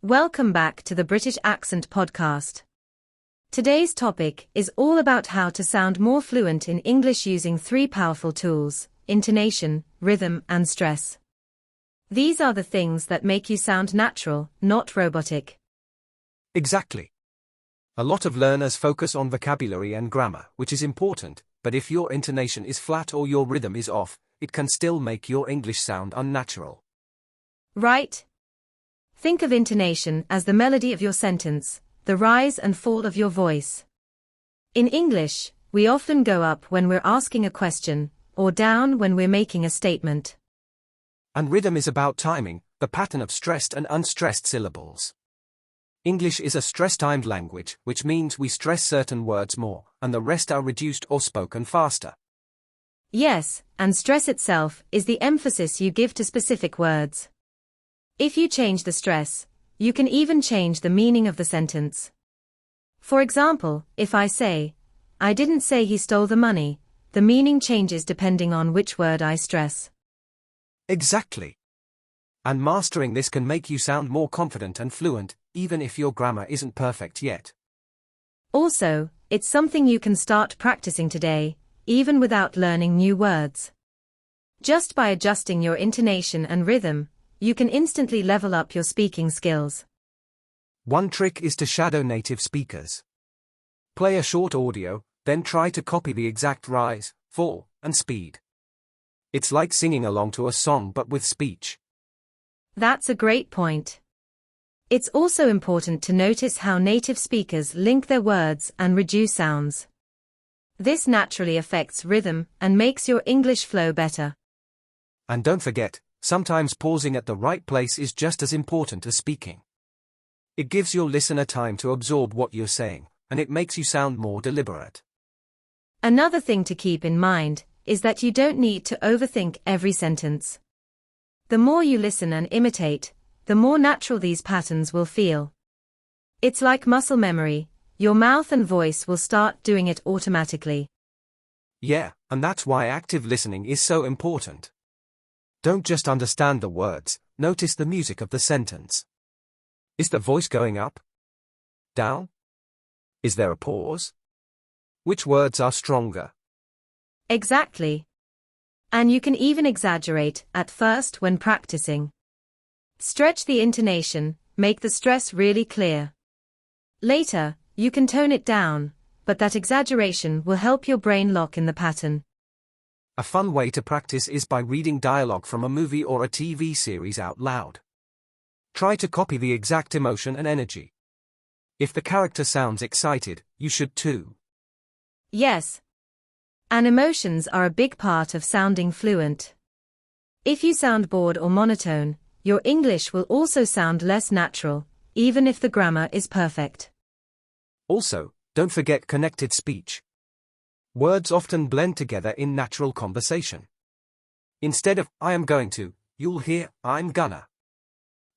Welcome back to the British Accent Podcast. Today's topic is all about how to sound more fluent in English using three powerful tools: intonation, rhythm, and stress. These are the things that make you sound natural, not robotic. Exactly. A lot of learners focus on vocabulary and grammar, which is important, but if your intonation is flat or your rhythm is off, it can still make your English sound unnatural. Right? Think of intonation as the melody of your sentence, the rise and fall of your voice. In English, we often go up when we're asking a question, or down when we're making a statement. And rhythm is about timing, the pattern of stressed and unstressed syllables. English is a stress-timed language, which means we stress certain words more, and the rest are reduced or spoken faster. Yes, and stress itself is the emphasis you give to specific words. If you change the stress, you can even change the meaning of the sentence. For example, if I say, "I didn't say he stole the money," the meaning changes depending on which word I stress. Exactly. And mastering this can make you sound more confident and fluent, even if your grammar isn't perfect yet. Also, it's something you can start practicing today, even without learning new words. Just by adjusting your intonation and rhythm, you can instantly level up your speaking skills. One trick is to shadow native speakers. Play a short audio, then try to copy the exact rise, fall, and speed. It's like singing along to a song but with speech. That's a great point. It's also important to notice how native speakers link their words and reduce sounds. This naturally affects rhythm and makes your English flow better. And don't forget, sometimes pausing at the right place is just as important as speaking. It gives your listener time to absorb what you're saying, and it makes you sound more deliberate. Another thing to keep in mind is that you don't need to overthink every sentence. The more you listen and imitate, the more natural these patterns will feel. It's like muscle memory, your mouth and voice will start doing it automatically. Yeah, and that's why active listening is so important. Don't just understand the words, notice the music of the sentence. Is the voice going up? Down? Is there a pause? Which words are stronger? Exactly. And you can even exaggerate at first when practicing. Stretch the intonation, make the stress really clear. Later, you can tone it down, but that exaggeration will help your brain lock in the pattern. A fun way to practice is by reading dialogue from a movie or a TV series out loud. Try to copy the exact emotion and energy. If the character sounds excited, you should too. Yes. And emotions are a big part of sounding fluent. If you sound bored or monotone, your English will also sound less natural, even if the grammar is perfect. Also, don't forget connected speech. Words often blend together in natural conversation. Instead of "I am going to," you'll hear "I'm gonna."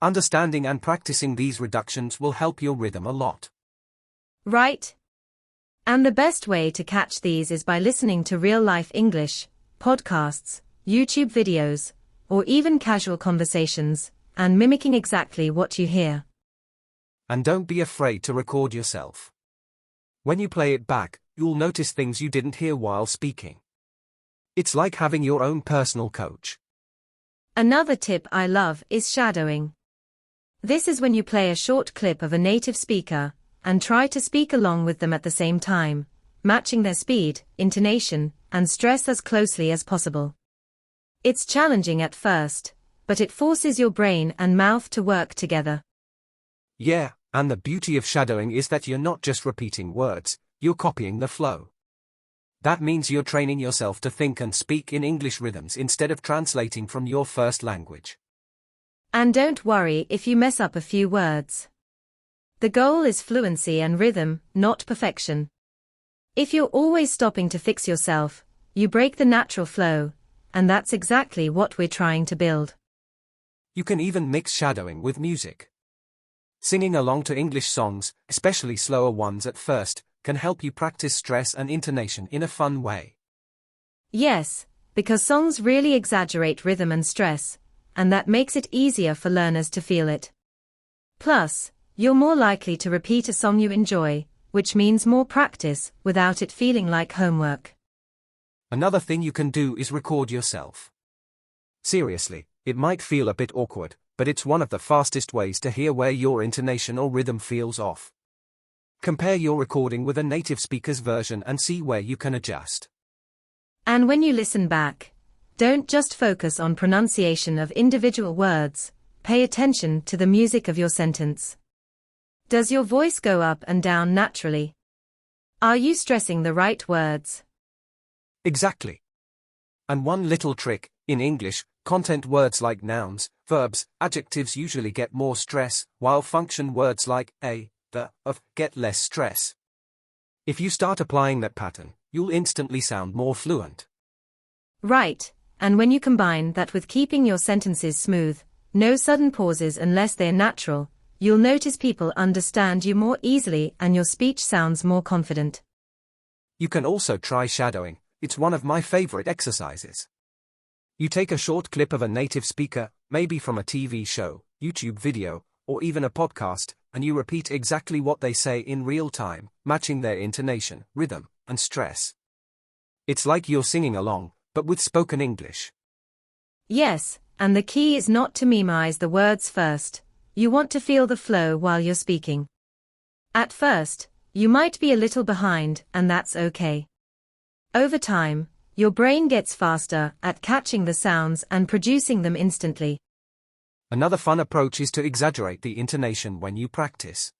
Understanding and practicing these reductions will help your rhythm a lot. Right? And the best way to catch these is by listening to real-life English, podcasts, YouTube videos, or even casual conversations, and mimicking exactly what you hear. And don't be afraid to record yourself. When you play it back, you'll notice things you didn't hear while speaking. It's like having your own personal coach. Another tip I love is shadowing. This is when you play a short clip of a native speaker and try to speak along with them at the same time, matching their speed, intonation, and stress as closely as possible. It's challenging at first, but it forces your brain and mouth to work together. Yeah, and the beauty of shadowing is that you're not just repeating words, you're copying the flow. That means you're training yourself to think and speak in English rhythms instead of translating from your first language. And don't worry if you mess up a few words. The goal is fluency and rhythm, not perfection. If you're always stopping to fix yourself, you break the natural flow, and that's exactly what we're trying to build. You can even mix shadowing with music. Singing along to English songs, especially slower ones at first, can help you practice stress and intonation in a fun way. Yes, because songs really exaggerate rhythm and stress, and that makes it easier for learners to feel it. Plus, you're more likely to repeat a song you enjoy, which means more practice without it feeling like homework. Another thing you can do is record yourself. Seriously, it might feel a bit awkward, but it's one of the fastest ways to hear where your intonation or rhythm feels off. Compare your recording with a native speaker's version and see where you can adjust. And when you listen back, don't just focus on pronunciation of individual words, pay attention to the music of your sentence. Does your voice go up and down naturally? Are you stressing the right words? Exactly. And one little trick, in English, content words like nouns, verbs, adjectives usually get more stress, while function words like a, the, of, get less stress. If you start applying that pattern, you'll instantly sound more fluent. Right, and when you combine that with keeping your sentences smooth, no sudden pauses unless they're natural, you'll notice people understand you more easily and your speech sounds more confident. You can also try shadowing. It's one of my favorite exercises. You take a short clip of a native speaker, maybe from a TV show, YouTube video, or even a podcast, and you repeat exactly what they say in real time, matching their intonation, rhythm, and stress. It's like you're singing along, but with spoken English. Yes, and the key is not to memorize the words first. You want to feel the flow while you're speaking. At first, you might be a little behind, and that's okay. Over time, your brain gets faster at catching the sounds and producing them instantly. Another fun approach is to exaggerate the intonation when you practice.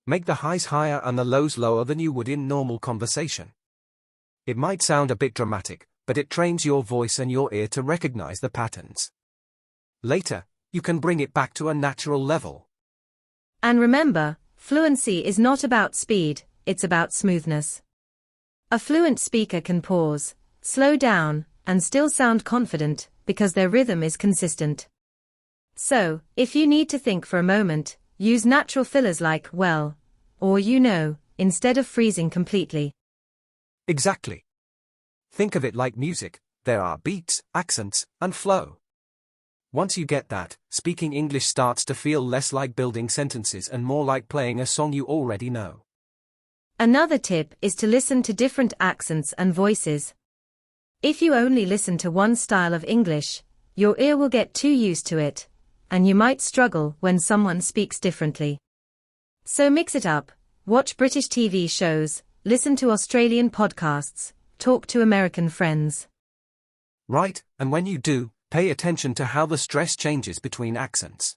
Make the highs higher and the lows lower than you would in normal conversation. It might sound a bit dramatic, but it trains your voice and your ear to recognize the patterns. Later, you can bring it back to a natural level. And remember, fluency is not about speed, it's about smoothness. A fluent speaker can pause, slow down, and still sound confident, because their rhythm is consistent. So, if you need to think for a moment, use natural fillers like well, or you know, instead of freezing completely. Exactly. Think of it like music, there are beats, accents, and flow. Once you get that, speaking English starts to feel less like building sentences and more like playing a song you already know. Another tip is to listen to different accents and voices. If you only listen to one style of English, your ear will get too used to it, and you might struggle when someone speaks differently. So mix it up, watch British TV shows, listen to Australian podcasts, talk to American friends. Right, and when you do, pay attention to how the stress changes between accents.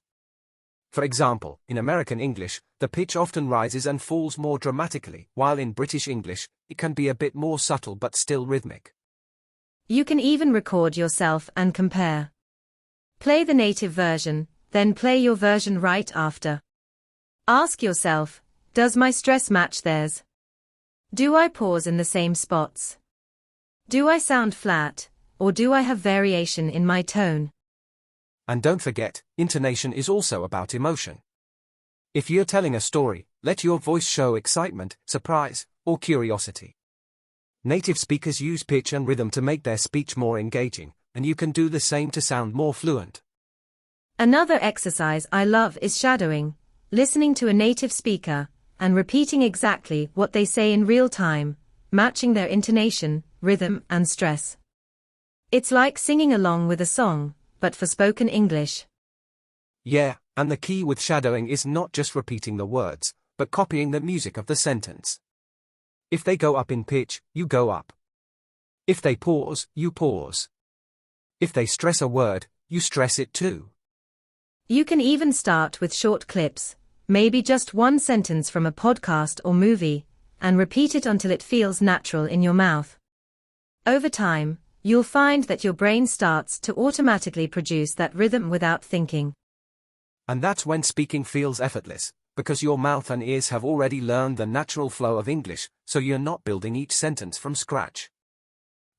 For example, in American English, the pitch often rises and falls more dramatically, while in British English, it can be a bit more subtle but still rhythmic. You can even record yourself and compare. Play the native version, then play your version right after. Ask yourself, does my stress match theirs? Do I pause in the same spots? Do I sound flat, or do I have variation in my tone? And don't forget, intonation is also about emotion. If you're telling a story, let your voice show excitement, surprise, or curiosity. Native speakers use pitch and rhythm to make their speech more engaging, and you can do the same to sound more fluent. Another exercise I love is shadowing, listening to a native speaker, and repeating exactly what they say in real time, matching their intonation, rhythm, and stress. It's like singing along with a song, but for spoken English. Yeah, and the key with shadowing is not just repeating the words, but copying the music of the sentence. If they go up in pitch, you go up. If they pause, you pause. If they stress a word, you stress it too. You can even start with short clips, maybe just one sentence from a podcast or movie, and repeat it until it feels natural in your mouth. Over time, you'll find that your brain starts to automatically produce that rhythm without thinking. And that's when speaking feels effortless, because your mouth and ears have already learned the natural flow of English, so you're not building each sentence from scratch.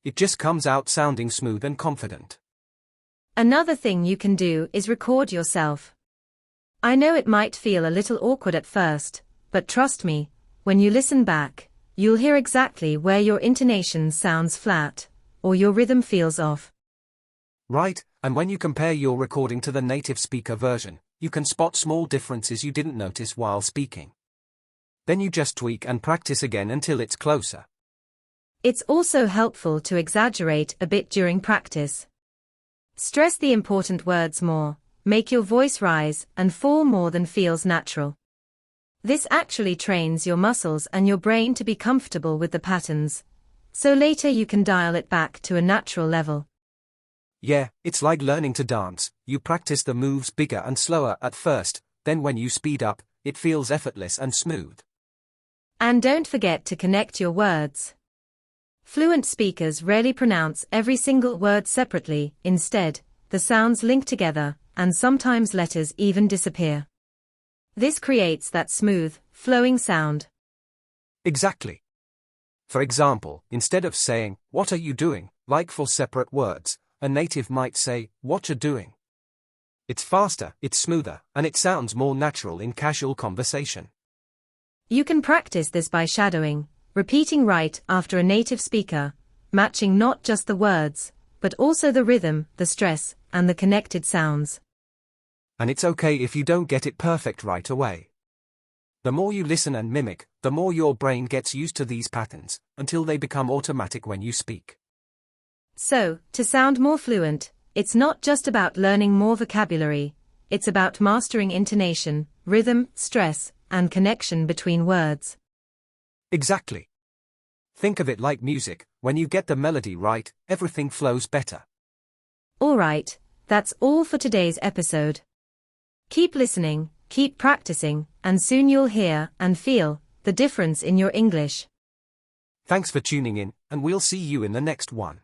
It just comes out sounding smooth and confident. Another thing you can do is record yourself. I know it might feel a little awkward at first, but trust me, when you listen back, you'll hear exactly where your intonation sounds flat, or your rhythm feels off. Right, and when you compare your recording to the native speaker version, you can spot small differences you didn't notice while speaking. Then you just tweak and practice again until it's closer. It's also helpful to exaggerate a bit during practice. Stress the important words more, make your voice rise and fall more than feels natural. This actually trains your muscles and your brain to be comfortable with the patterns, so later you can dial it back to a natural level. Yeah, it's like learning to dance. You practice the moves bigger and slower at first, then when you speed up, it feels effortless and smooth. And don't forget to connect your words. Fluent speakers rarely pronounce every single word separately, instead, the sounds link together, and sometimes letters even disappear. This creates that smooth, flowing sound. Exactly. For example, instead of saying, "What are you doing?" like for separate words, a native might say, "What you doing?" It's faster, it's smoother, and it sounds more natural in casual conversation. You can practice this by shadowing, repeating right after a native speaker, matching not just the words, but also the rhythm, the stress, and the connected sounds. And it's okay if you don't get it perfect right away. The more you listen and mimic, the more your brain gets used to these patterns, until they become automatic when you speak. So, to sound more fluent, it's not just about learning more vocabulary, it's about mastering intonation, rhythm, stress, and connection between words. Exactly. Think of it like music, when you get the melody right, everything flows better. Alright, that's all for today's episode. Keep listening, keep practicing, and soon you'll hear and feel the difference in your English. Thanks for tuning in, and we'll see you in the next one.